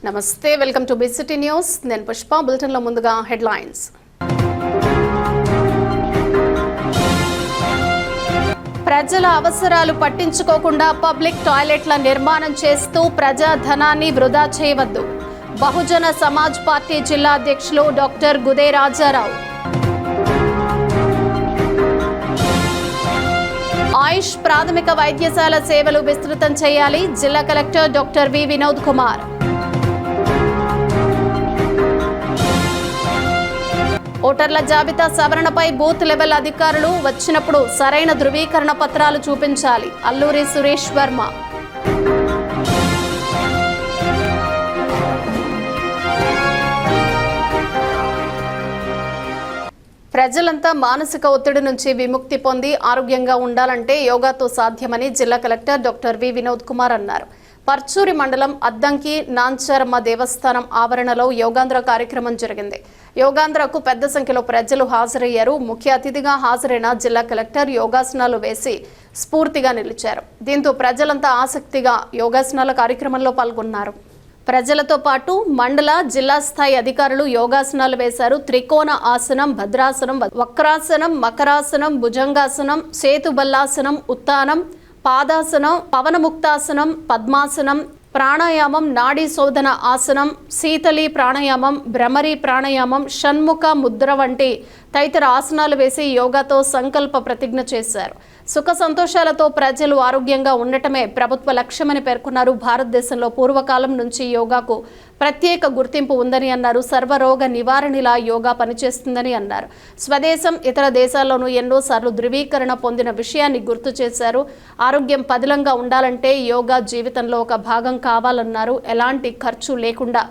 నమస్తే, welcome to big city news. నేను పుష్ప. బులెటిన్లో ముందుగా హెడ్లైన్స్. ప్రజల అవసరాలు పట్టించుకోకుండా పబ్లిక్ టాయిలెట్ల నిర్మాణం చేస్తూ ప్రజాధనాన్ని వృధా చేయవద్దు. బహుజన సమాజ్ పార్టీ జిల్లా అధ్యక్షులు డాక్టర్ గుదే రాజారావు. ఆయుష్ ప్రాథమిక వైద్యశాల సేవలు విస్తృతం చేయాలి. జిల్లా collector doctor V Vinod Kumar. ఓటర్ల జాబితా సవరణపై బూత్ లెవెల్ అధికారులు వచ్చినప్పుడు సరైన ధృవీకరణ పత్రాలు చూపించాలి. అల్లూరి సురేష్ వర్మ. ప్రజలంతా మానసిక ఒత్తిడి నుంచి విముక్తి పొంది ఆరోగ్యంగా ఉండాలంటే యోగాతో సాధ్యమని జిల్లా collector doctor V Vinod Kumar అన్నారు. పర్చూరి మండలం అద్దంకి నాంచారమ్మ దేవస్థానం ఆవరణలో యోగాంధ్ర కార్యక్రమం జరిగింది. యోగాంధ్రకు పెద్ద సంఖ్యలో ప్రజలు హాజరయ్యారు. ముఖ్య అతిథిగా హాజరైన జిల్లా కలెక్టర్ యోగాసనాలు వేసి స్ఫూర్తిగా నిలిచారు. దీంతో ప్రజలంతా ఆసక్తిగా యోగాసనాల కార్యక్రమంలో పాల్గొన్నారు. ప్రజలతో పాటు మండల జిల్లా స్థాయి అధికారులు యోగాసనాలు వేశారు. త్రికోణ ఆసనం, భద్రాసనం, వక్రాసనం, మకరాసనం, భుజంగాసనం, సేతుబల్లాసనం, ఉత్తానం, పాదాసనం, పవనముక్తాసనం, పద్మాసనం, ప్రాణాయామం, నాడీ శోధన ఆసనం, శీతలి ప్రాణాయామం, భ్రమరి ప్రాణాయామం, షణ్ముఖ ముద్ర వంటి తదితర ఆసనాలు వేసి యోగాతో సంకల్ప ప్రతిజ్ఞ చేశారు. సుఖ సంతోషాలతో ప్రజలు ఆరోగ్యంగా ఉండటమే ప్రభుత్వ లక్ష్యమని పేర్కొన్నారు. భారతదేశంలో పూర్వకాలం నుంచి యోగాకు ప్రత్యేక గుర్తింపు ఉందని అన్నారు. సర్వరోగ నివారణలా యోగా పనిచేస్తుందని అన్నారు. స్వదేశం, ఇతర దేశాల్లోనూ ఎన్నోసార్లు ధృవీకరణ పొందిన విషయాన్ని గుర్తు చేశారు. ఆరోగ్యం పదిలంగా ఉండాలంటే యోగా జీవితంలో ఒక భాగం కావాలన్నారు. ఎలాంటి ఖర్చు లేకుండా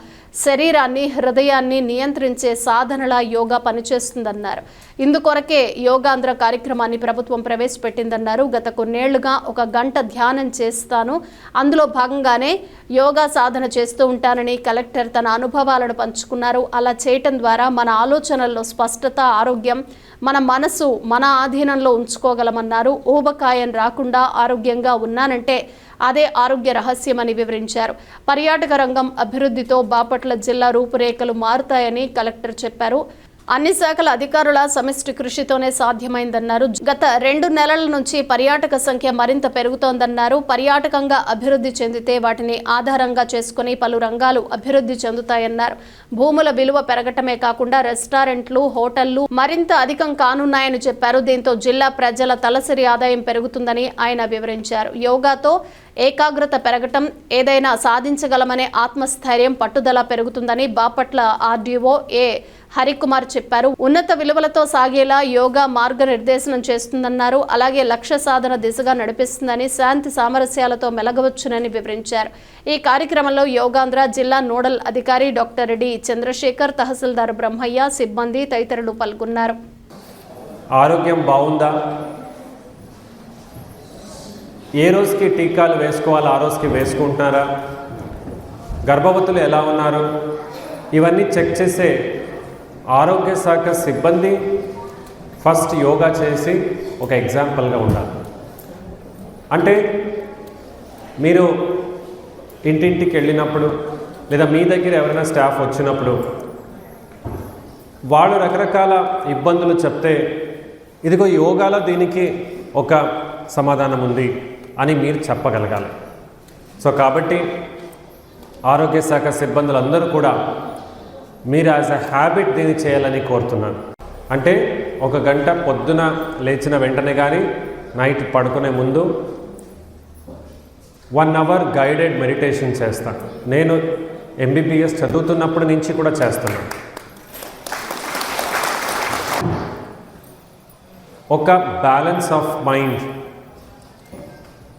శరీరాన్ని, హృదయాన్ని నియంత్రించే సాధనలా యోగా పనిచేస్తుందన్నారు. ఇందుకొరకే యోగాంధ్ర కార్యక్రమాన్ని ప్రభుత్వం ప్రవేశపెట్టిందన్నారు. గత కొన్నేళ్లుగా 1 గంట ధ్యానం చేస్తాను, అందులో భాగంగానే యోగా సాధన చేస్తూ ఉంటానని కలెక్టర్ తన అనుభవాలను పంచుకున్నారు. అలా చేయటం ద్వారా మన ఆలోచనల్లో స్పష్టత, ఆరోగ్యం, మన మనసు మన ఆధీనంలో ఉంచుకోగలమన్నారు. ఊబకాయం రాకుండా ఆరోగ్యంగా ఉన్నానంటే అదే ఆరోగ్య రహస్యమని వివరించారు. పర్యాటక రంగం అభివృద్ధితో బాపట్ల జిల్లా రూపురేఖలు మారుతాయని కలెక్టర్ చెప్పారు. అన్ని శాఖల అధికారుల సమిష్టి కృషితోనే సాధ్యమైందన్నారు. గత 2 నెలల నుంచి పర్యాటక సంఖ్య మరింత పెరుగుతోందన్నారు. పర్యాటకంగా అభివృద్ధి చెందితే వాటిని ఆధారంగా చేసుకుని పలు రంగాలు అభివృద్ధి చెందుతాయన్నారు. భూముల విలువ పెరగటమే కాకుండా రెస్టారెంట్లు, హోటళ్లు మరింత అధికం కానున్నాయని చెప్పారు. దీంతో జిల్లా ప్రజల తలసరి ఆదాయం పెరుగుతుందని ఆయన వివరించారు. యోగాతో ఏకాగ్రత పెరగటం, ఏదైనా సాధించగలమనే ఆత్మస్థైర్యం, పట్టుదల పెరుగుతుందని బాపట్ల ఆర్డీఓ ఏ హరికుమార్ చెప్పారు. ఉన్నత విలువలతో సాగేలా యోగా మార్గనిర్దేశనం చేస్తుందన్నారు. అలాగే లక్ష్య సాధన దిశగా నడిపిస్తుందని, శాంతి సామరస్యాలతో మెలగవచ్చునని వివరించారు. ఈ కార్యక్రమంలో యోగాంధ్ర జిల్లా నోడల్ అధికారి డాక్టర్ డి చంద్రశేఖర్, తహసీల్దార్ బ్రహ్మయ్య, సిబ్బంది తదితరులు పాల్గొన్నారు. ఆరోగ్యం బాగుందా? ఏ రోజుకి టీకాలు వేసుకోవాలో ఆ రోజుకి వేసుకుంటున్నారా? గర్భవతులు ఎలా ఉన్నారు? ఇవన్నీ చెక్ చేసే ఆరోగ్య శాఖ సిబ్బంది ఫస్ట్ యోగా చేసి ఒక ఎగ్జాంపుల్గా ఉండాలి. అంటే మీరు ఇంటింటికి వెళ్ళినప్పుడు లేదా మీ దగ్గర ఎవరైనా స్టాఫ్ వచ్చినప్పుడు వాళ్ళు రకరకాల ఇబ్బందులు చెప్తే, ఇదిగో యోగాలో దీనికి ఒక సమాధానం ఉంది అని మీరు చెప్పగలగాలి. సో కాబట్టి ఆరోగ్య శాఖ సిబ్బందులందరూ కూడా మీరు యాజ్ ఎ హ్యాబిట్ దీన్ని చేయాలని కోరుతున్నాను. అంటే 1 గంట పొద్దున లేచిన వెంటనే కానీ నైట్ పడుకునే ముందు 1 అవర్ గైడెడ్ మెడిటేషన్ చేస్తాను. నేను MBBS చదువుతున్నప్పటి నుంచి కూడా చేస్తున్నాను. ఒక బ్యాలెన్స్ ఆఫ్ మైండ్,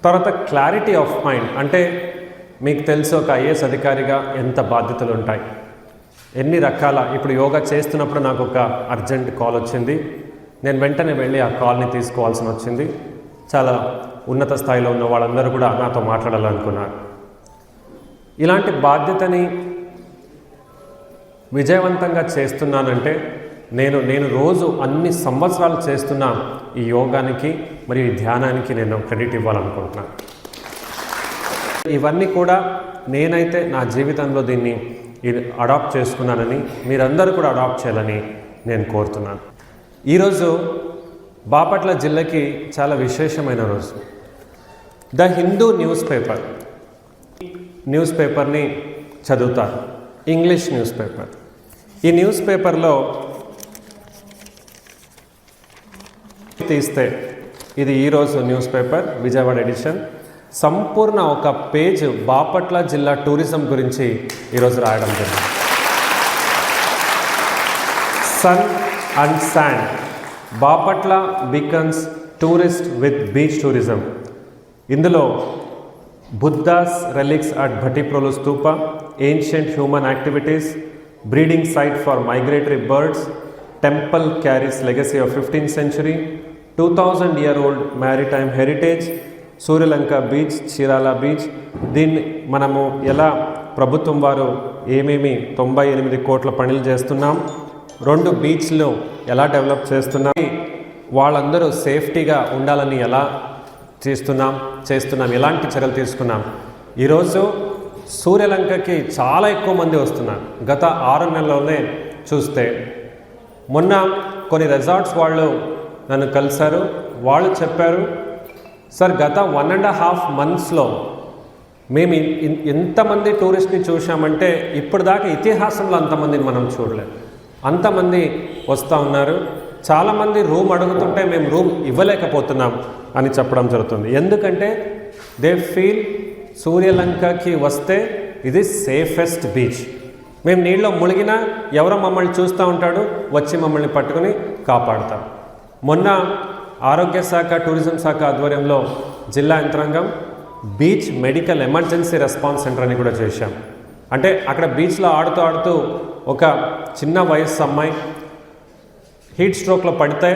తర్వాత క్లారిటీ ఆఫ్ మైండ్. అంటే మీకు తెలుసు ఒక IAS అధికారిగా ఎంత బాధ్యతలు ఉంటాయి, ఎన్ని రకాల. ఇప్పుడు యోగా చేస్తున్నప్పుడు నాకు ఒక అర్జెంట్ కాల్ వచ్చింది. నేను వెంటనే వెళ్ళి ఆ కాల్ని తీసుకోవాల్సి వచ్చింది. చాలా ఉన్నత స్థాయిలో ఉన్న వాళ్ళందరూ కూడా నాతో మాట్లాడాలనుకున్నారు. ఇలాంటి బాధ్యతని విజయవంతంగా చేస్తున్నానంటే నేను రోజు అన్ని సంవత్సరాలు చేస్తున్న ఈ యోగానికి మరియు ఈ ధ్యానానికి నేను క్రెడిట్ ఇవ్వాలనుకుంటున్నాను. ఇవన్నీ కూడా నేనైతే నా జీవితంలో దీన్ని అడాప్ట్ చేసుకున్నానని మీరందరూ కూడా అడాప్ట్ చేయాలని నేను కోరుతున్నాను. ఈరోజు బాపట్ల జిల్లాకి చాలా విశేషమైన రోజు. ద హిందూ న్యూస్ పేపర్ని చదువుతారు, ఇంగ్లీష్ న్యూస్ పేపర్. ఈ న్యూస్ పేపర్లో తీస్తే ఇది ఈరోజు న్యూస్ పేపర్ విజయవాడ ఎడిషన్, సంపూర్ణ ఒక పేజ్ బాపట్ల జిల్లా టూరిజం గురించి ఈరోజు రాయడం జరిగింది. Sun and sand, Bapatla becomes tourist with beach tourism. ఇందులో Buddha's relics at Bhattiprolu stupa, ancient human activities, breeding site for migratory birds, temple carries legacy of 15th century, 2000-year-old maritime heritage, Suryalanka beach, Chirala beach. దీన్ని మనము ఎలా ప్రభుత్వం వారు ఏమేమి 98 కోట్ల పనులు చేస్తున్నాం, 2 బీచ్లు ఎలా డెవలప్ చేస్తున్నాం, వాళ్ళందరూ సేఫ్టీగా ఉండాలని ఎలా చేస్తున్నాం, ఎలాంటి చర్యలు తీసుకున్నాం. ఈరోజు సూర్యలంకకి చాలా ఎక్కువ మంది వస్తున్నారు. గత 6 నెలల్లోనే చూస్తే మొన్న కొన్ని రిసార్ట్స్ వాళ్ళు నన్ను కలిశారు. వాళ్ళు చెప్పారు, సార్ గత 1.5 monthsలో మేము ఎంతమంది టూరిస్ట్ని చూసామంటే ఇప్పుడు దాకా ఇతిహాసంలో అంతమందిని మనం చూడలేము. అంతమంది వస్తూ ఉన్నారు. చాలామంది రూమ్ అడుగుతుంటే మేము రూమ్ ఇవ్వలేకపోతున్నాం అని చెప్పడం జరుగుతుంది. ఎందుకంటే దే ఫీల్ సూర్యలంకకి వస్తే ఇది సేఫెస్ట్ బీచ్. మేము నీళ్ళలో మునిగినా ఎవరో మమ్మల్ని చూస్తూ ఉంటాడు, వచ్చి మమ్మల్ని పట్టుకుని కాపాడుతాం. మొన్న ఆరోగ్య శాఖ, టూరిజం శాఖ ఆధ్వర్యంలో జిల్లా యంత్రాంగం beach medical emergency response centre అని కూడా చేశాం. అంటే అక్కడ బీచ్లో ఆడుతూ ఒక చిన్న వయస్సు అమ్మాయి హీట్ స్ట్రోక్లో పడితే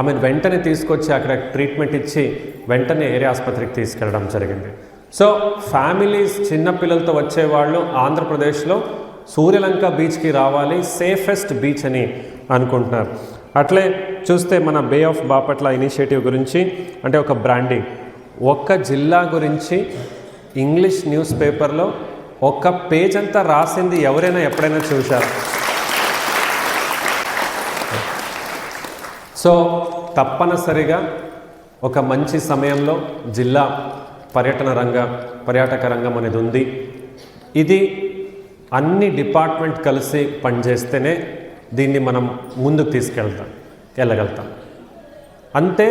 ఆమెను వెంటనే తీసుకొచ్చి అక్కడ ట్రీట్మెంట్ ఇచ్చి వెంటనే ఏరియా ఆసుపత్రికి తీసుకెళ్ళడం జరిగింది. సో ఫ్యామిలీస్, చిన్నపిల్లలతో వచ్చేవాళ్ళు ఆంధ్రప్రదేశ్లో సూర్యలంక బీచ్కి రావాలి, సేఫెస్ట్ బీచ్ అని అనుకుంటున్నారు. అట్లే చూస్తే మన బే ఆఫ్ బాపట్ల ఇనిషియేటివ్ గురించి, అంటే ఒక బ్రాండింగ్, ఒక్క జిల్లా గురించి ఇంగ్లీష్ న్యూస్ పేపర్లో ఒక్క పేజ్ అంతా రాసింది ఎవరైనా ఎప్పుడైనా చూశారు? సో తప్పనిసరిగా ఒక మంచి సమయంలో జిల్లా పర్యాటక రంగం అనేది ఉంది. ఇది అన్ని డిపార్ట్మెంట్ కలిసి పనిచేస్తేనే దీన్ని మనం ముందుకు వెళ్ళగలుగుతాం. అంతే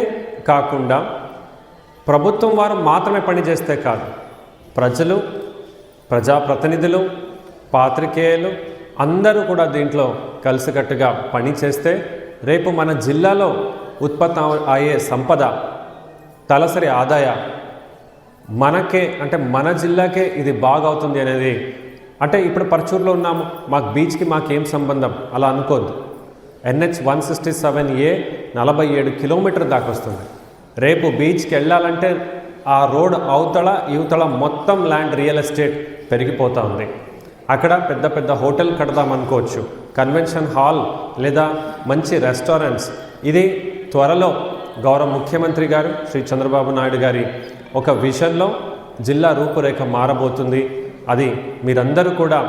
కాకుండా ప్రభుత్వం వారు మాత్రమే పనిచేస్తే కాదు, ప్రజలు, ప్రజాప్రతినిధులు, పాత్రికేయులు అందరూ కూడా దీంట్లో కలిసికట్టుగా పనిచేస్తే రేపు మన జిల్లాలో ఉత్పత్తి అయ్యే సంపద, తలసరి ఆదాయ మనకే, అంటే మన జిల్లాకే ఇది బాగా అవుతుంది అనేది. అంటే ఇప్పుడు పర్చూరులో ఉన్నాము, మాకు బీచ్కి మాకేం సంబంధం అలా అనుకోద్దు. NH 167A 47 కిలోమీటర్ దాకా వస్తుంది. రేపు బీచ్కి వెళ్ళాలంటే ఆ రోడ్ అవతల యువతల మొత్తం ల్యాండ్ రియల్ ఎస్టేట్ పెరిగిపోతూ ఉంది. అక్కడ పెద్ద పెద్ద హోటల్ కడదాం అనుకోవచ్చు, కన్వెన్షన్ హాల్ లేదా మంచి రెస్టారెంట్స్. ఇది త్వరలో గౌరవ ముఖ్యమంత్రి గారు శ్రీ చంద్రబాబు నాయుడు గారి ఒక విజన్లో జిల్లా రూపురేఖ మారబోతుంది. అది మీరందరూ కూడా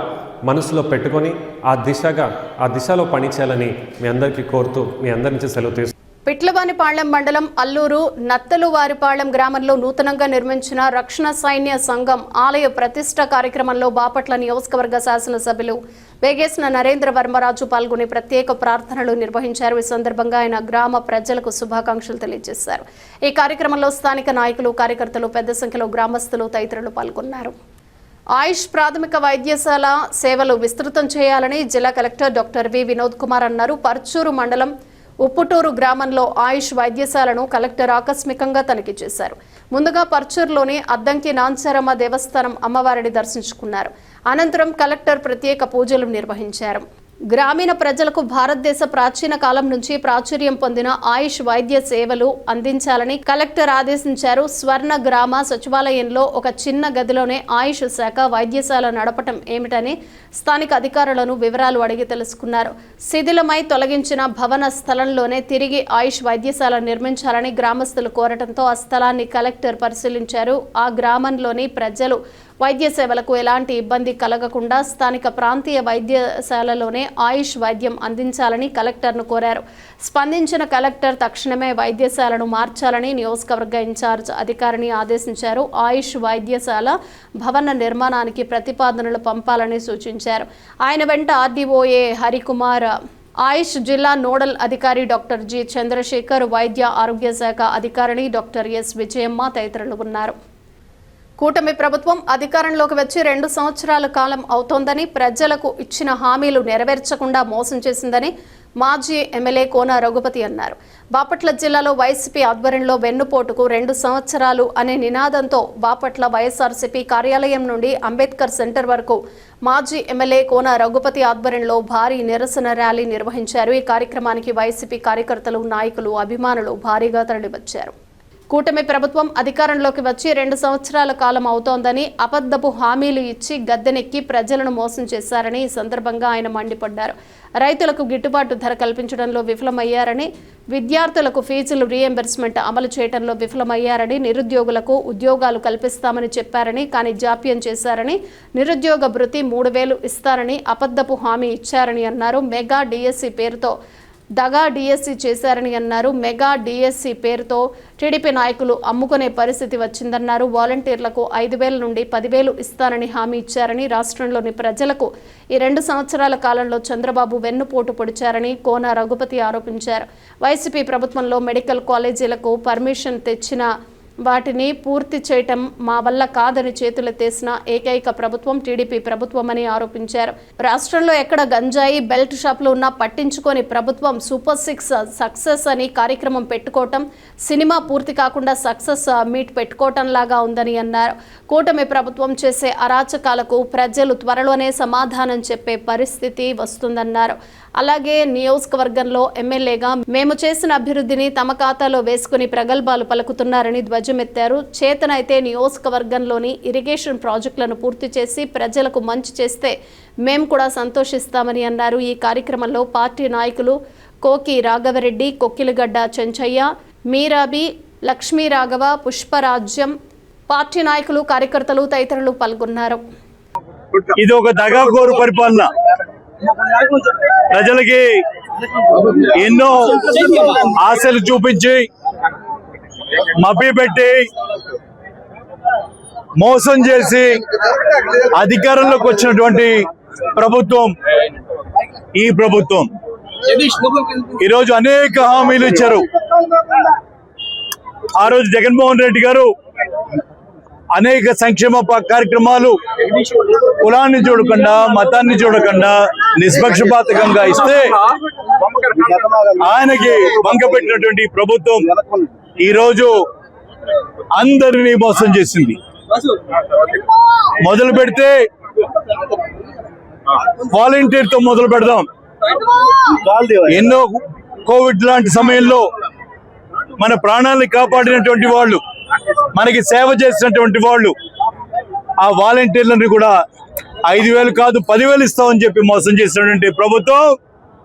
మనసులో పెట్టుకొని ఆ దిశలో పనిచేయాలని మీ అందరికీ కోరుతూ మీ అందరి నుంచి సెలవు తీసుకుంటాను. పిట్లవానిపాళెం మండలం అల్లూరు నత్తలువారిపాళెం గ్రామంలో నూతనంగా నిర్మించిన రక్షణ సైన్య సంఘం ఆలయ ప్రతిష్ట కార్యక్రమంలో బాపట్ల నియోజకవర్గ శాసనసభ్యులు వేగేసిన నరేంద్ర వర్మరాజు పాల్గొని ప్రత్యేక ప్రార్థనలు నిర్వహించారు. ఈ సందర్భంగా ఆయన గ్రామ ప్రజలకు శుభాకాంక్షలు తెలియజేశారు. ఈ కార్యక్రమంలో స్థానిక నాయకులు, కార్యకర్తలు, పెద్ద సంఖ్యలో గ్రామస్తులు తదితరులు పాల్గొన్నారు. ఆయుష్ ప్రాథమిక వైద్యశాల సేవలు విస్తృతం చేయాలని జిల్లా collector doctor V Vinod Kumar అన్నారు. పర్చూరు మండలం ఉప్పుటూరు గ్రామంలో ఆయుష్ వైద్యశాలను కలెక్టర్ ఆకస్మికంగా తనిఖీ చేశారు. ముందుగా పర్చూరులోని అద్దంకి నాంచారమ్మ దేవస్థానం అమ్మవారిని దర్శించుకున్నారు. అనంతరం కలెక్టర్ ప్రత్యేక పూజలు నిర్వహించారు. గ్రామీణ ప్రజలకు భారతదేశ ప్రాచీన కాలం నుంచి ప్రాచుర్యం పొందిన ఆయుష్ వైద్య సేవలు అందించాలని కలెక్టర్ ఆదేశించారు. స్వర్ణ గ్రామ సచివాలయంలో ఒక చిన్న గదిలోనే ఆయుష్ శాఖ వైద్యశాల నడపటం ఏమిటని స్థానిక అధికారులను వివరాలు అడిగి తెలుసుకున్నారు. శిథిలమై తొలగించిన భవన స్థలంలోనే తిరిగి ఆయుష్ వైద్యశాల నిర్మించాలని గ్రామస్తులు కోరటంతో ఆ స్థలాన్ని కలెక్టర్ పరిశీలించారు. ఆ గ్రామంలోని ప్రజలు వైద్య సేవలకు ఎలాంటి ఇబ్బంది కలగకుండా స్థానిక ప్రాంతీయ వైద్యశాలలోనే ఆయుష్ వైద్యం అందించాలని కలెక్టర్ను కోరారు. స్పందించిన కలెక్టర్ తక్షణమే వైద్యశాలను మార్చాలని నియోజకవర్గ ఇన్ఛార్జ్ అధికారిని ఆదేశించారు. ఆయుష్ వైద్యశాల భవన నిర్మాణానికి ప్రతిపాదనలు పంపాలని సూచించారు. ఆయన వెంట ఆర్డీఓఏ హరికుమార్, ఆయుష్ జిల్లా నోడల్ అధికారి డాక్టర్ జి చంద్రశేఖర్, వైద్య ఆరోగ్య శాఖ అధికారిని డాక్టర్ ఎస్ విజయమ్మ తదితరులు ఉన్నారు. కూటమి ప్రభుత్వం అధికారంలోకి వచ్చి 2 సంవత్సరాల కాలం అవుతోందని, ప్రజలకు ఇచ్చిన హామీలు నెరవేర్చకుండా మోసం చేసిందని మాజీ ఎమ్మెల్యే కోన రఘుపతి అన్నారు. బాపట్ల జిల్లాలో వైసీపీ ఆధ్వర్యంలో వెన్నుపోటుకు 2 సంవత్సరాలు అనే నినాదంతో బాపట్ల వైఎస్ఆర్సీపీ కార్యాలయం నుండి అంబేద్కర్ సెంటర్ వరకు మాజీ ఎమ్మెల్యే కోన రఘుపతి ఆధ్వర్యంలో భారీ నిరసన ర్యాలీ నిర్వహించారు. ఈ కార్యక్రమానికి వైసీపీ కార్యకర్తలు, నాయకులు, అభిమానులు భారీగా తరలివచ్చారు. కూటమి ప్రభుత్వం అధికారంలోకి వచ్చి 2 సంవత్సరాల కాలం అవుతోందని, అబద్ధపు హామీలు ఇచ్చి గద్దెనెక్కి ప్రజలను మోసం చేశారని ఈ సందర్భంగా ఆయన మండిపడ్డారు. రైతులకు గిట్టుబాటు ధర కల్పించడంలో విఫలమయ్యారని, విద్యార్థులకు ఫీజులు రీఎంబర్స్మెంట్ అమలు చేయడంలో విఫలమయ్యారని, నిరుద్యోగులకు ఉద్యోగాలు కల్పిస్తామని చెప్పారని కానీ జాప్యం చేశారని, నిరుద్యోగ భృతి 3000 ఇస్తారని అబద్ధపు హామీ ఇచ్చారని అన్నారు. మెగా డిఎస్సి పేరుతో దగా డిఎస్సి చేశారని అన్నారు. మెగా డిఎస్సి పేరుతో టీడీపీ నాయకులు అమ్ముకునే పరిస్థితి వచ్చిందన్నారు. వాలంటీర్లకు 5000 నుండి 10,000 ఇస్తారని హామీ ఇచ్చారని, రాష్ట్రంలోని ప్రజలకు ఈ 2 సంవత్సరాల కాలంలో చంద్రబాబు వెన్నుపోటు పొడిచారని కోన రఘుపతి ఆరోపించారు. వైసీపీ ప్రభుత్వంలో మెడికల్ కాలేజీలకు పర్మిషన్ తెచ్చిన వాటిని పూర్తి చేయటం మా వల్ల కాదని చేతులెత్తేసిన ఏకైక ప్రభుత్వం టీడీపీ ప్రభుత్వమని ఆరోపించారు. రాష్ట్రంలో ఎక్కడ గంజాయి, బెల్ట్ షాపులు ఉన్నా పట్టించుకొని ప్రభుత్వం సూపర్ 6 సక్సెస్ అని కార్యక్రమం పెట్టుకోవటం, సినిమా పూర్తి కాకుండా సక్సెస్ మీట్ పెట్టుకోవటం లాగా ఉందని అన్నారు. కూటమి ప్రభుత్వం చేసే అరాచకాలకు ప్రజలు త్వరలోనే సమాధానం చెప్పే పరిస్థితి వస్తుందన్నారు. అలాగే నియోజకవర్గంలో ఎమ్మెల్యేగా మేము చేసిన అభివృద్ధిని తమ ఖాతాలో వేసుకుని ప్రగల్భాలు పలుకుతున్నారని ధ్వజమెత్తారు. చేతనైతే నియోజకవర్గంలోని ఇరిగేషన్ ప్రాజెక్టులను పూర్తి చేసి ప్రజలకు మంచి చేస్తే మేము కూడా సంతోషిస్తామని అన్నారు. ఈ కార్యక్రమంలో పార్టీ నాయకులు కోకి రాఘవరెడ్డి, కొక్కిలిగడ్డ చెంచయ్య, మీరాబి, లక్ష్మీ రాఘవ, పుష్పరాజ్యం, పార్టీ నాయకులు, కార్యకర్తలు తదితరులు పాల్గొన్నారు. ఇది ఒక దగాకోరు పరిపాలన. ప్రజలకి ఎన్నో ఆశలు చూపించి మభ్యపెట్టి మోసం చేసి అధికారంలోకి వచ్చినటువంటి ప్రభుత్వం ఈ ప్రభుత్వం. ఈరోజు అనేక హామీలు ఇచ్చారు. ఆ రోజు జగన్మోహన్ రెడ్డి గారు అనేక సంక్షేమ కార్యక్రమాలు కులాన్ని చూడకుండా, మతాన్ని చూడకుండా నిష్పక్షపాతకంగా ఇస్తే ఆయనకి వంకపెట్టినటువంటి ప్రభుత్వం ఈరోజు అందరినీ మోసం చేసింది. మొదలు పెడితే వాలంటీర్ తో మొదలు పెడదాం. ఎన్నో కోవిడ్ లాంటి సమయంలో మన ప్రాణాలను కాపాడినటువంటి వాళ్ళు, మనకి సేవ చేసినటువంటి వాళ్ళు, ఆ వాలంటీర్లను కూడా 5,000 కాదు 10,000 ఇస్తామని చెప్పి మోసం చేసినటువంటి ప్రభుత్వం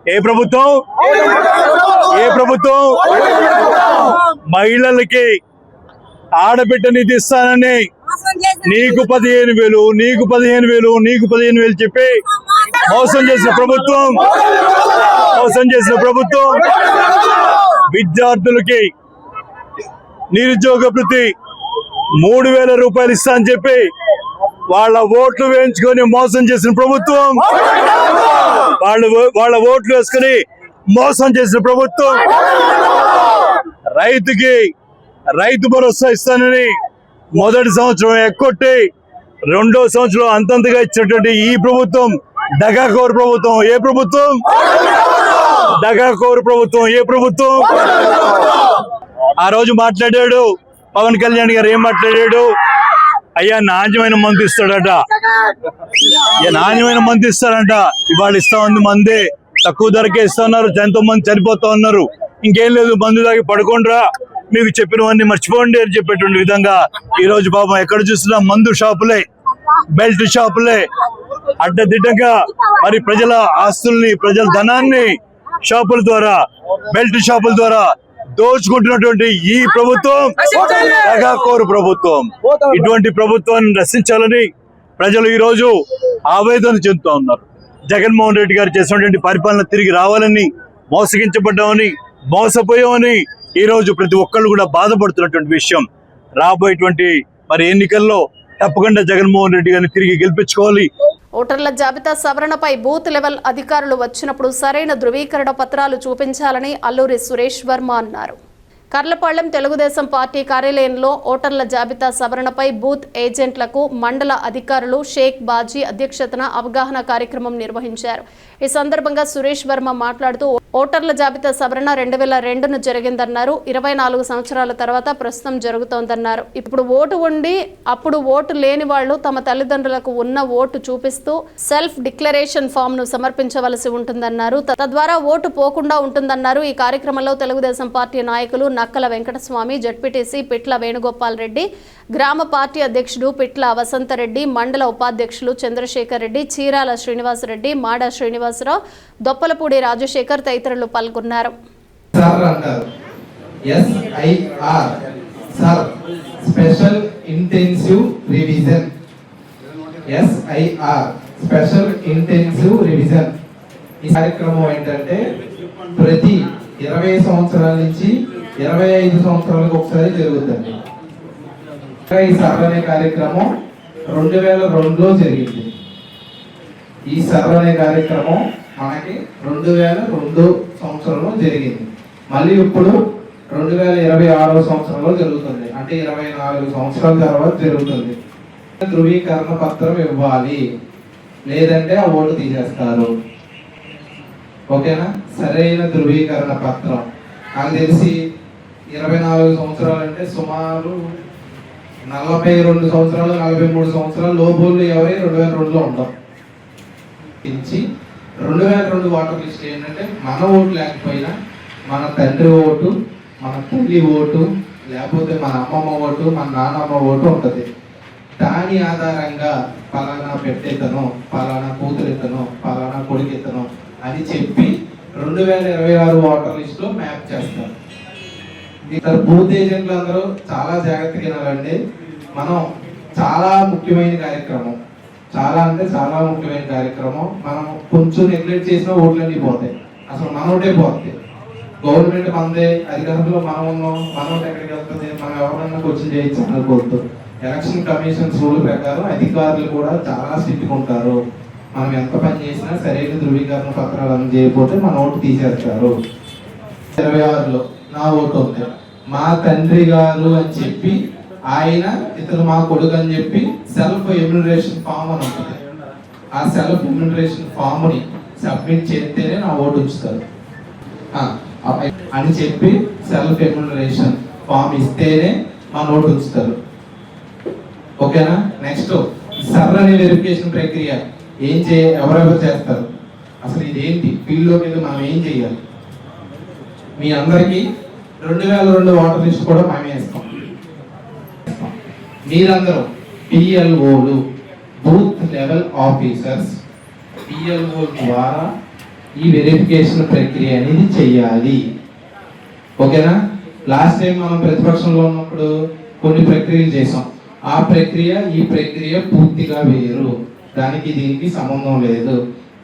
ఏ ప్రభుత్వం? ఏ ప్రభుత్వం? మహిళలకి ఆడబిడ్డ నిధి ఇస్తానని నీకు 15,000, నీకు 15,000, నీకు 15,000 చెప్పి మోసం చేసిన ప్రభుత్వం. మోసం చేసిన ప్రభుత్వం. విద్యార్థులకి నిరుద్యోగ భృతి 3,000 రూపాయలు ఇస్తా అని చెప్పి వాళ్ళ ఓట్లు వేయించుకొని మోసం చేసిన ప్రభుత్వం. వాళ్ళ ఓట్లు వేసుకొని మోసం చేసిన ప్రభుత్వం. రైతుకి రైతు భరోసా ఇస్తానని మొదటి సంవత్సరం ఎక్కొట్టి 2వ సంవత్సరం అంతంతగా ఇచ్చినటువంటి ఈ ప్రభుత్వం దగాకోరు ప్రభుత్వం. ఏ ప్రభుత్వం? దగాకోరు ప్రభుత్వం. ఏ ప్రభుత్వం? ఆ రోజు మాట్లాడాడు పవన్ కళ్యాణ్ గారు. ఏం మాట్లాడాడు? అయ్యా నాణ్యమైన మందు ఇస్తాడట, నాణ్యమైన మందు ఇస్తాడంట. ఇవాళ ఇస్తా ఉంది మందే, తక్కువ ధరకే ఇస్తా ఉన్నారు. ఎంతో మంది చనిపోతా ఉన్నారు. ఇంకేం లేదు, మందు తాగి పడుకోండిరా, మీకు చెప్పినవన్నీ మర్చిపోండి అని చెప్పేటువంటి విధంగా ఈ రోజు పాపం ఎక్కడ చూసినా మందు షాపులే, బెల్ట్ షాపులే, అడ్డదిడ్డంగా మరి ప్రజల ఆస్తుల్ని, ప్రజల ధనాన్ని షాపుల ద్వారా, బెల్ట్ షాపుల ద్వారా దోచుకుంటున్నటువంటి ఈ ప్రభుత్వం దగాకోరు ప్రభుత్వం. ఇటువంటి ప్రభుత్వాన్ని రక్షించాలని ప్రజలు ఈరోజు ఆవేదన చెందుతూ ఉన్నారు. జగన్మోహన్ రెడ్డి గారు చేసినటువంటి పరిపాలన తిరిగి రావాలని, మోసగించబడ్డామని, మోసపోయామని ఈరోజు ప్రతి ఒక్కళ్ళు కూడా బాధపడుతున్నటువంటి విషయం. రాబోయేటువంటి మరి ఎన్నికల్లో తప్పకుండా జగన్మోహన్ రెడ్డి గారిని తిరిగి గెలిపించుకోవాలి. ఓటర్ల జాబితా సవరణపై బూత్ లెవెల్ అధికారులు వచ్చినప్పుడు సరైన ధృవీకరణ పత్రాలు చూపించాలని అల్లూరి సురేష్ వర్మ అన్నారు. కర్లపాళ్లెం తెలుగుదేశం పార్టీ కార్యాలయంలో ఓటర్ల జాబితా సవరణపై బూత్ ఏజెంట్లకు మండల అధికారులు షేక్ బాజీ అధ్యక్షతన అవగాహన కార్యక్రమం నిర్వహించారు. ఈ సందర్భంగా సురేష్ వర్మ మాట్లాడుతూ ఓటర్ల జాబితా సవరణ 2002ను జరిగిందన్నారు. 24 సంవత్సరాల తర్వాత ప్రస్తుతం జరుగుతోందన్నారు. ఇప్పుడు ఓటు ఉండి అప్పుడు ఓటు లేని వాళ్లు తమ తల్లిదండ్రులకు ఉన్న ఓటు చూపిస్తూ సెల్ఫ్ డిక్లరేషన్ ఫామ్ ను సమర్పించవలసి ఉంటుందన్నారు. తద్వారా ఓటు పోకుండా ఉంటుందన్నారు. ఈ కార్యక్రమంలో తెలుగుదేశం పార్టీ నాయకులు నక్కల వెంకటస్వామి, జడ్పీటీసీ పిట్ల వేణుగోపాల్ రెడ్డి, గ్రామ పార్టీ అధ్యక్షుడు పిట్ల వసంతరెడ్డి, మండల ఉపాధ్యక్షులు చంద్రశేఖర్ రెడ్డి, చీరాల శ్రీనివాసరెడ్డి, మాడ శ్రీనివాసరావు, దొప్పలపూడి రాజశేఖర్ తదితరులు పాల్గొన్నారు. స్పెషల్ ఇంటెన్సివ్ రివిజన్ ఈ కార్యక్రమం ఏంటంటే ప్రతి 20 సంవత్సరాల నుంచి 25 సంవత్సరాలకు ఒకసారి జరుగుతుంది. ఈ సర్వే కార్యక్రమం 2002లో జరిగింది. ఈ సర్వే కార్యక్రమం మనకి 2002 సంవత్సరంలో జరిగింది. మళ్ళీ ఇప్పుడు 2026 సంవత్సరంలో జరుగుతుంది. అంటే 24 సంవత్సరాల తర్వాత జరుగుతుంది. ధృవీకరణ పత్రం ఇవ్వాలి, లేదంటే ఆ ఓటు తీసేస్తారు. ఓకేనా? సరైన ధృవీకరణ పత్రం. నాకు తెలిసి 24 సంవత్సరాలు అంటే సుమారు 42 సంవత్సరాలు 43 సంవత్సరాలు లోబోళ్ళు ఎవరై 2002లో ఉంటాం. 2002 ఓటర్ లిస్ట్ ఏంటంటే మన ఓటు లేకపోయినా మన తండ్రి ఓటు, మన తల్లి ఓటు, లేకపోతే మన అమ్మమ్మ ఓటు, మన నాన్నమ్మ ఓటు ఉంటుంది. దాని ఆధారంగా పలానా పెట్టెత్తను, పలానా కూతురెత్తను, పలానా కొడుకెత్తను అని చెప్పి 2026 ఓటర్ లిస్ట్ లో మ్యాప్ చేస్తారు. ఇక్కడ బూత్ ఏజెంట్లు అందరూ చాలా జాగ్రత్తగా వినాలండి. మనం చాలా ముఖ్యమైన కార్యక్రమం, చాలా అంటే చాలా ముఖ్యమైన కార్యక్రమం. మనం కొంచెం నెగ్లెక్ట్ చేసినా ఓట్లన్నీ పోతాయి. అసలు మన ఓటే పోతాయి. గవర్నమెంట్ మనదే, అధికారంలో మనం ఉన్నాం, మన ఓటు ఎక్కడికి వెళ్తుంది? మనం ఎవరన్నా క్వశ్చన్ చేయొచ్చు అనుకోవద్దు. ఎలక్షన్ కమిషన్ రూల్ ప్రకారం అధికారులు కూడా చాలా స్ట్రిక్ట్గా ఉంటారు. మనం ఎంత పని చేసినా సరైన ధృవీకరణ పత్రాలు అందజేయకపోతే మన ఓటు తీసేస్తారు. 26లో నా ఓటు ఉంది, మా తండ్రి గారు అని చెప్పి ఆయన ఇతను మా కొడుకు అని చెప్పి సెల్ఫ్ ఎమ్యూనరేషన్ ఫామ్ అని ఉంటుంది. ఆ సెల్ఫ్ ఎమ్యూనరేషన్ ఫామ్ ని సబ్మిట్ చేస్తేనే నా ఓటు ఉంచుతారు అని చెప్పి సెల్ఫ్ ఎమ్యూనరేషన్ ఫామ్ ఇస్తేనే మా ఓటు ఉంచుతారు. ఓకేనా? నెక్స్ట్ సర్వే వెరిఫికేషన్ ప్రక్రియ ఎవరెవరు చేస్తారు? అసలు ఇదేంటి? ఫీల్డ్లోకి వెళ్ళి మనం ఏం చేయాలి? మీ అందరికీ 2002 ఓటర్ లిస్ట్ కూడా మేమే ఇస్తాం. మీరందరూ పిఎల్ఓలు, బూత్ లెవెల్ ఆఫీసర్స్, పిఎల్ఓ ద్వారా ఈ వెరిఫికేషన్ ప్రక్రియ అనేది చెయ్యాలి. ఓకేనా? లాస్ట్ టైం మనం ప్రతిపక్షంలో ఉన్నప్పుడు కొన్ని ప్రక్రియలు చేసాం. ఆ ప్రక్రియ ఈ ప్రక్రియ పూర్తిగా వేరు. దానికి దీనికి సంబంధం లేదు.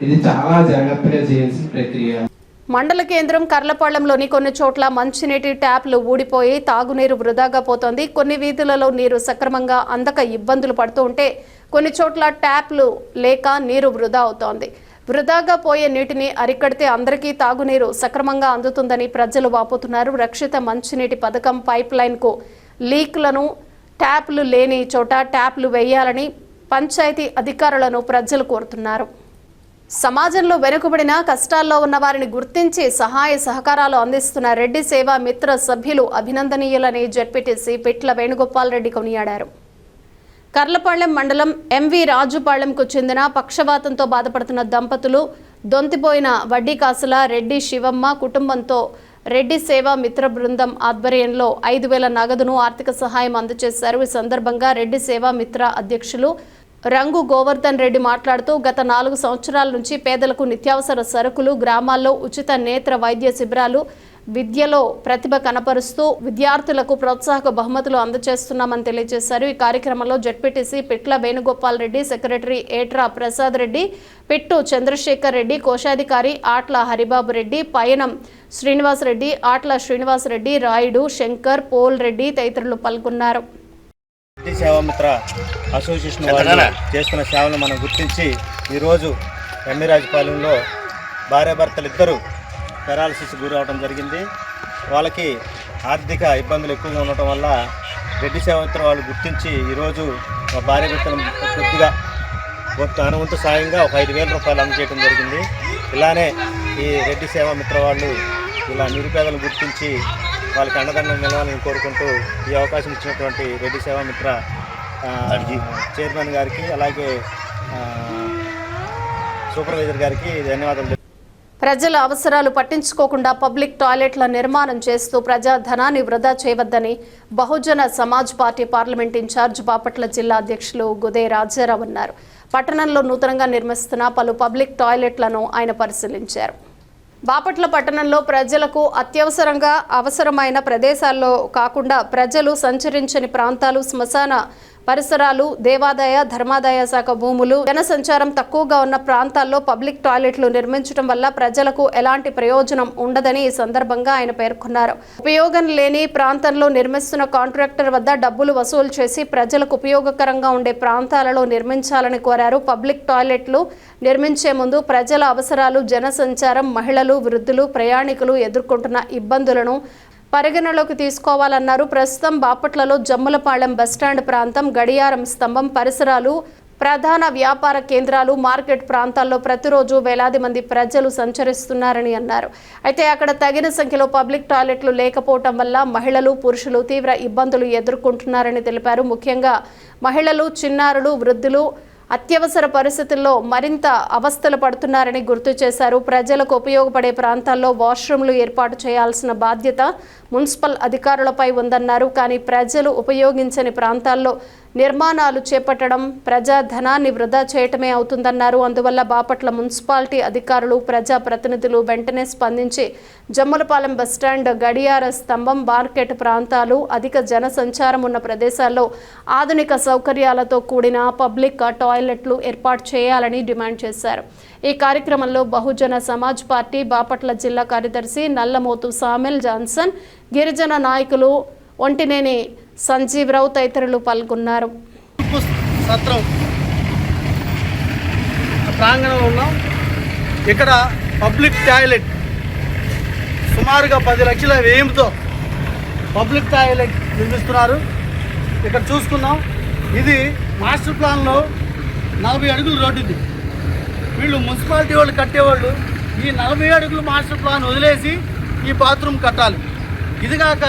ఇది చాలా జాగ్రత్తగా చేయాల్సిన ప్రక్రియ. మండల కేంద్రం కర్లపాళ్లెంలోని కొన్ని చోట్ల మంచినీటి ట్యాప్లు ఊడిపోయి తాగునీరు వృధాగా పోతోంది. కొన్ని వీధులలో నీరు సక్రమంగా అందక ఇబ్బందులు పడుతూ ఉంటే కొన్ని చోట్ల ట్యాప్లు లేక నీరు వృధా అవుతోంది. వృధాగా పోయే నీటిని అరికడితే అందరికీ తాగునీరు సక్రమంగా అందుతుందని ప్రజలు వాపోతున్నారు. రక్షిత మంచినీటి పథకం పైప్ లైన్కు లీక్లను, ట్యాప్లు లేని చోట ట్యాప్లు వేయాలని పంచాయతీ అధికారులను ప్రజలు కోరుతున్నారు. సమాజంలో వెనుకబడిన కష్టాల్లో ఉన్న వారిని గుర్తించి సహాయ సహకారాలు అందిస్తున్న రెడ్డి సేవా మిత్ర సభ్యులు అభినందనీయులని జడ్పీటీసీ పిట్ల వేణుగోపాల్ రెడ్డి కొనియాడారు. కర్లపాళ్లెం మండలం ఎంవి రాజుపాళ్లెంకు చెందిన పక్షవాతంతో బాధపడుతున్న దంపతులు దొంతిపోయిన వడ్డీ కాసుల రెడ్డి శివమ్మ కుటుంబంతో రెడ్డి సేవా మిత్ర బృందం ఆధ్వర్యంలో 5,000 నగదును ఆర్థిక సహాయం అందజేశారు. ఈ సందర్భంగా రెడ్డి సేవా మిత్ర అధ్యక్షులు రంగు గోవర్ధన్ రెడ్డి మాట్లాడుతూ గత 4 సంవత్సరాల నుంచి పేదలకు నిత్యావసర సరుకులు, గ్రామాల్లో ఉచిత నేత్ర వైద్య శిబిరాలు, విద్యలో ప్రతిభ కనపరుస్తూ విద్యార్థులకు ప్రోత్సాహక బహుమతులు అందజేస్తున్నామని తెలియజేశారు. ఈ కార్యక్రమంలో జెడ్పీటీసీ పిట్ల వేణుగోపాల్ రెడ్డి, సెక్రటరీ ఏట్రా ప్రసాద్ రెడ్డి, పిట్టు చంద్రశేఖర్ రెడ్డి, కోశాధికారి ఆట్ల హరిబాబు రెడ్డి, పయనం శ్రీనివాసరెడ్డి, ఆట్ల శ్రీనివాసరెడ్డి, రాయుడు, శంకర్, పోల్ రెడ్డి తదితరులు పాల్గొన్నారు. సేవామిత్ర అసోసియేషన్ వాళ్ళు చేస్తున్న సేవలను మనం గుర్తించి ఈరోజు ఎమ్మిరాజుపాలెంలో భార్యాభర్తలు ఇద్దరు పెరాలసిస్ గురవడం జరిగింది. వాళ్ళకి ఆర్థిక ఇబ్బందులు ఎక్కువగా ఉండటం వల్ల రెడ్డి సేవామిత్ర వాళ్ళు గుర్తించి ఈరోజు భార్యాభర్తలు కొద్దిగా అనువంతు సాయంగా ఒక 5,000 రూపాయలు అందజేయడం జరిగింది. ఇలానే ఈ రెడ్డి సేవామిత్ర వాళ్ళు ఇలా నిరుపేదలు గుర్తించి వాళ్ళకి అండదండం నిలవాలని కోరుకుంటూ ఈ అవకాశం ఇచ్చినటువంటి రెడ్డి సేవామిత్ర చైర్మన్ గారికి అలాగే సూపర్వైజర్ గారికి ధన్యవాదాలు. ప్రజల అవసరాలు పట్టించుకోకుండా పబ్లిక్ టాయిలెట్ల నిర్మాణం చేస్తూ ప్రజా ధనాన్ని వృధా చేయవద్దని Bahujan Samaj party parliament in-charge Bapatla జిల్లా అధ్యక్షులు గుదే రాజారావు అన్నారు. పట్టణంలో నూతనంగా నిర్మిస్తున్న పలు పబ్లిక్ టాయిలెట్లను ఆయన పరిశీలించారు. బాపట్ల పట్టణంలో ప్రజలకు అత్యవసరంగా అవసరమైన ప్రదేశాల్లో కాకుండా ప్రజలు సంచరించని ప్రాంతాలు, శ్మశాన పరిసరాలు, దేవాదాయ ధర్మాదాయ శాఖ భూములు, జనసంచారం తక్కువగా ఉన్న ప్రాంతాల్లో పబ్లిక్ టాయిలెట్లు నిర్మించడం వల్ల ప్రజలకు ఎలాంటి ప్రయోజనం ఉండదని ఈ సందర్భంగా ఆయన పేర్కొన్నారు. ఉపయోగం లేని ప్రాంతంలో నిర్మిస్తున్న కాంట్రాక్టర్ వద్ద డబ్బులు వసూలు చేసి ప్రజలకు ఉపయోగకరంగా ఉండే ప్రాంతాలలో నిర్మించాలని కోరారు. పబ్లిక్ టాయిలెట్లు నిర్మించే ముందు ప్రజల అవసరాలు, జనసంచారం, మహిళలు, వృద్ధులు, ప్రయాణికులు ఎదుర్కొంటున్న ఇబ్బందులను పరిగణలోకి తీసుకోవాలన్నారు. ప్రస్తుతం బాపట్లలో జమ్ములపాళెం బస్టాండ్ ప్రాంతం, గడియారం స్తంభం పరిసరాలు, ప్రధాన వ్యాపార కేంద్రాలు, మార్కెట్ ప్రాంతాల్లో ప్రతిరోజు వేలాది మంది ప్రజలు సంచరిస్తున్నారని అన్నారు. అయితే అక్కడ తగిన సంఖ్యలో పబ్లిక్ టాయిలెట్లు లేకపోవటం వల్ల మహిళలు, పురుషులు తీవ్ర ఇబ్బందులు ఎదుర్కొంటున్నారని తెలిపారు. ముఖ్యంగా మహిళలు, చిన్నారులు, వృద్ధులు అత్యవసర పరిస్థితుల్లో మరింత అవస్థలు పడుతున్నారని గుర్తు చేశారు. ప్రజలకు ఉపయోగపడే ప్రాంతాల్లో వాష్రూమ్లు ఏర్పాటు చేయాల్సిన బాధ్యత మున్సిపల్ అధికారులపై ఉందన్నారు. కానీ ప్రజలు ఉపయోగించని ప్రాంతాల్లో నిర్మాణాలు చేపట్టడం ప్రజా ధనాన్ని వృధా చేయటమే అవుతుందన్నారు. అందువల్ల బాపట్ల మున్సిపాలిటీ అధికారులు, ప్రజా ప్రతినిధులు వెంటనే స్పందించి జమ్ములపాలెం బస్టాండ్, గడియార స్తంభం, మార్కెట్ ప్రాంతాలు, అధిక జన సంచారం ఉన్న ప్రదేశాల్లో ఆధునిక సౌకర్యాలతో కూడిన పబ్లిక్ టాయిలెట్లు ఏర్పాటు చేయాలని డిమాండ్ చేశారు. ఈ కార్యక్రమంలో బహుజన సమాజ్ పార్టీ బాపట్ల జిల్లా కార్యదర్శి నల్లమోతు సామెల్ జాన్సన్, గిరిజన నాయకులు ఒంటినేని సంజీవరావు తదితరులు పాల్గొన్నారు. సత్రం ప్రాంగణంలో ఉన్నాం. ఇక్కడ పబ్లిక్ టాయిలెట్ సుమారుగా 10 లక్షల వ్యయంతో పబ్లిక్ టాయిలెట్ నిర్మిస్తున్నారు. ఇక్కడ చూసుకున్నాం, ఇది మాస్టర్ ప్లాన్లో 40 అడుగుల రోడ్డు ఇది. వీళ్ళు మున్సిపాలిటీ వాళ్ళు కట్టేవాళ్ళు ఈ 40 అడుగులు మాస్టర్ ప్లాన్ వదిలేసి ఈ బాత్రూమ్ కట్టాలి. ఇదిగాక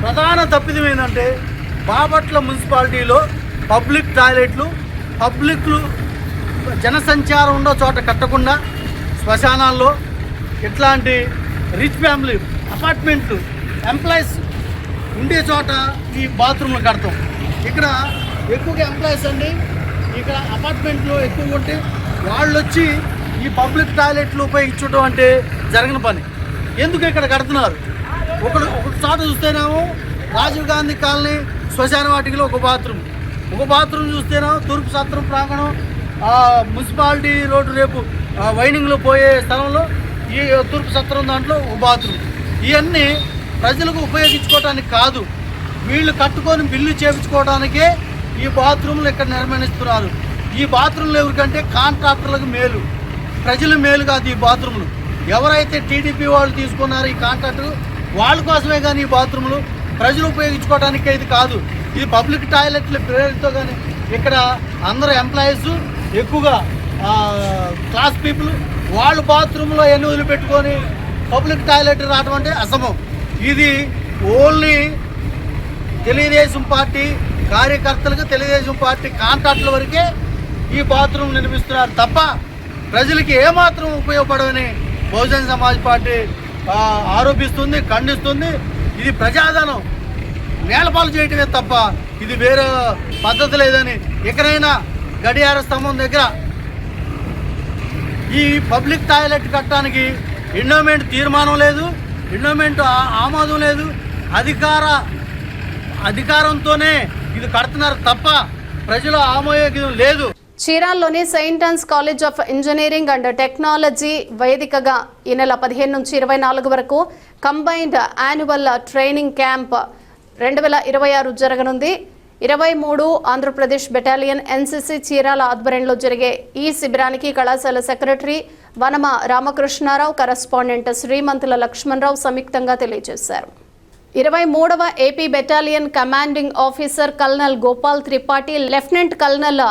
ప్రధాన తప్పిదం ఏంటంటే బాపట్ల మున్సిపాలిటీలో పబ్లిక్ టాయిలెట్లు పబ్లిక్లు జనసంచారం ఉన్న చోట కట్టకుండా శ్మశానాల్లో ఇట్లాంటి రిచ్ ఫ్యామిలీ అపార్ట్మెంట్లు ఎంప్లాయీస్ ఉండే చోట ఈ బాత్రూమ్లు కడతాం. ఇక్కడ ఎక్కువగా ఎంప్లాయీస్ అండి, ఇక్కడ అపార్ట్మెంట్లో ఎక్కువ ఉంటే వాళ్ళు వచ్చి ఈ పబ్లిక్ టాయిలెట్లు ఉపయోగించడం అంటే జరగని పని. ఎందుకు ఇక్కడ కడుతున్నారు? ఒక చోట చూస్తేనేమో రాజీవ్ గాంధీ కాలనీ శ్మశాన వాటికలో ఒక బాత్రూమ్ చూస్తేనేమో తూర్పు సత్రం ప్రాంగణం, మున్సిపాలిటీ రోడ్డు రేపు వైనింగ్లో పోయే స్థలంలో ఈ తూర్పు సత్రం దాంట్లో ఒక బాత్రూమ్. ఇవన్నీ ప్రజలకు ఉపయోగించుకోవడానికి కాదు, వీళ్ళు కట్టుకొని బిల్లు చేయించుకోవడానికే ఈ బాత్రూమ్లు ఇక్కడ నిర్మిస్తున్నారు. ఈ బాత్రూమ్లు ఎవరికంటే కాంట్రాక్టర్లకు మేలు, ప్రజలు మేలు కాదు. ఈ బాత్రూమ్లు ఎవరైతే టీడీపీ వాళ్ళు తీసుకున్నారో ఈ కాంట్రాక్టు వాళ్ళ కోసమే కానీ ఈ బాత్రూమ్లు ప్రజలు ఉపయోగించుకోవడానికి ఇది కాదు. ఇది పబ్లిక్ టాయిలెట్ల పేరుతో కానీ ఇక్కడ అందరూ ఎంప్లాయీస్ ఎక్కువగా క్లాస్ పీపుల్ వాళ్ళు బాత్రూంలో ఎన్ని వదిలిపెట్టుకొని పబ్లిక్ టాయిలెట్ రావడం అంటే అసమం. ఇది ఓన్లీ తెలుగుదేశం పార్టీ కార్యకర్తలకు, తెలుగుదేశం పార్టీ కాంట్రాక్టుల వరకే ఈ బాత్రూమ్ నిర్మిస్తున్నారు తప్ప ప్రజలకి ఏమాత్రం ఉపయోగపడవని బహుజన సమాజ్ పార్టీ ఆరోపిస్తుంది, ఖండిస్తుంది. ఇది ప్రజాధనం నేలపాలు చేయటమే తప్ప ఇది వేరే పద్ధతి లేదని ఎక్కడైనా గడియార స్తంభం దగ్గర ఈ పబ్లిక్ టాయిలెట్ కట్టడానికి ఎండోమెంట్ తీర్మానం లేదు, ఎండోమెంట్ ఆమోదం లేదు, అధికారంతోనే ఇది కడుతున్నారు తప్ప ప్రజల ఆమోదం లేదు. చీరాల్లోని saint Ann's college of engineering and technology వేదికగా ఈ నెల 15 నుంచి 24 వరకు కంబైన్డ్ యాన్యువల్ ట్రైనింగ్ క్యాంప్ 2026 జరగనుంది. 23 ఆంధ్రప్రదేశ్ బెటాలియన్ ఎన్సీసీ చీరాల ఆధ్వర్యంలో జరిగే ఈ శిబిరానికి కళాశాల సెక్రటరీ వనమ రామకృష్ణారావు, కరస్పాండెంట్ శ్రీమంతుల లక్ష్మణరావు సంయుక్తంగా తెలియజేశారు. 23వ AP battalion commanding officer colonel Gopal Tripathi, lieutenant colonel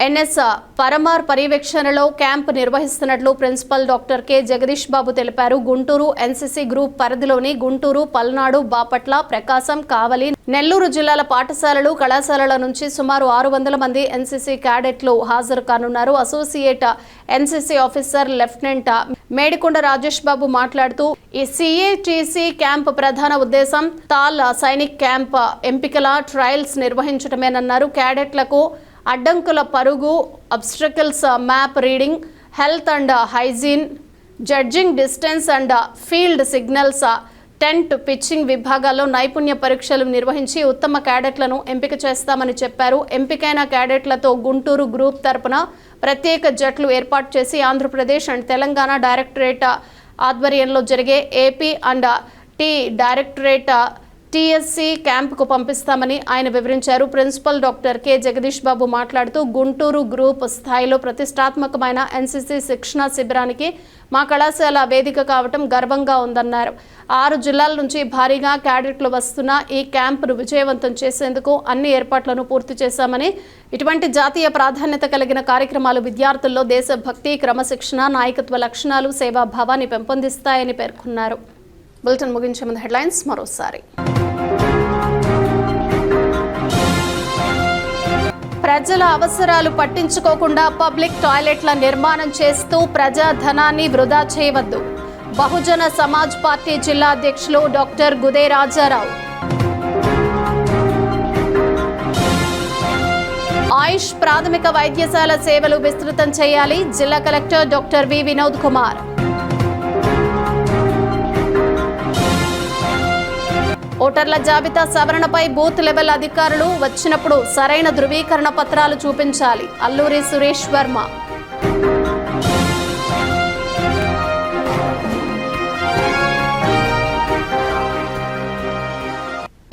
NS Parmar పర్యవేక్షణలో క్యాంప్ నిర్వహిస్తున్నట్లు principal doctor K Jagadish Babu తెలిపారు. గుంటూరు ఎన్సీసీ గ్రూప్ పరిధిలోని గుంటూరు, పల్నాడు, బాపట్ల, ప్రకాశం, కావలి, నెల్లూరు జిల్లాల పాఠశాలలు, కళాశాలల నుంచి సుమారు 600 మంది ఎన్సీసీ క్యాడెట్లు హాజరు కానున్నారు. Associate NCC officer lieutenant Medikonda Rajesh Babu మాట్లాడుతూ ఈ సిఏటీసీ క్యాంప్ ప్రధాన ఉద్దేశం తాల్ సైనిక్ క్యాంప్ ఎంపికల ట్రయల్స్ నిర్వహించడమేనన్నారు. క్యాడెట్లకు అడ్డంకుల పరుగు, obstacles map reading, health and hygiene, judging distance and field signals, tent pitching విభాగాల్లో నైపుణ్య పరీక్షలు నిర్వహించి ఉత్తమ క్యాడెట్లను ఎంపిక చేస్తామని చెప్పారు. ఎంపికైన క్యాడెట్లతో గుంటూరు గ్రూప్ తరపున ప్రత్యేక జట్లు ఏర్పాటు చేసి ఆంధ్రప్రదేశ్ అండ్ తెలంగాణ డైరెక్టరేట్ ఆధ్వర్యంలో జరిగే AP and T directorate TSC క్యాంపుకు పంపిస్తామని ఆయన వివరించారు. Principal doctor K Jagadish Babu మాట్లాడుతూ గుంటూరు గ్రూప్ స్థాయిలో ప్రతిష్టాత్మకమైన ఎన్సీసీ శిక్షణ శిబిరానికి మా కళాశాల వేదిక కావటం గర్వంగా ఉందన్నారు. 6 జిల్లాల నుంచి భారీగా క్యాడెట్లు వస్తున్న ఈ క్యాంపును విజయవంతం చేసేందుకు అన్ని ఏర్పాట్లను పూర్తి చేశామని, ఇటువంటి జాతీయ ప్రాధాన్యత కలిగిన కార్యక్రమాలు విద్యార్థుల్లో దేశభక్తి, క్రమశిక్షణ, నాయకత్వ లక్షణాలు, సేవాభావాన్ని పెంపొందిస్తాయని పేర్కొన్నారు. బులెటిన్ ముగించే ముందు హెడ్లైన్స్ మరోసారి. ప్రజల అవసరాలు పట్టించుకోకుండా పబ్లిక్ టాయిలెట్ల నిర్మాణం చేస్తూ ప్రజాధనాన్ని వృధా చేయవద్దు. బహుజన సమాజ్ పార్టీ జిల్లా అధ్యక్షులు డాక్టర్ గుదే రాజారావు. ఆయుష్ ప్రాథమిక వైద్యశాల సేవలు విస్తృతం చేయాలి. జిల్లా collector doctor V Vinod Kumar. ఓటర్ల జాబితా సవరణపై బూత్ లెవెల్ అధికారులు వచ్చినప్పుడు సరైన ధృవీకరణ పత్రాలు చూపించాలి. అల్లూరి సురేష్ వర్మ.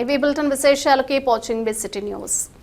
ఇవి బులెటిన్ విశేషాలు. Keep watching BCT news.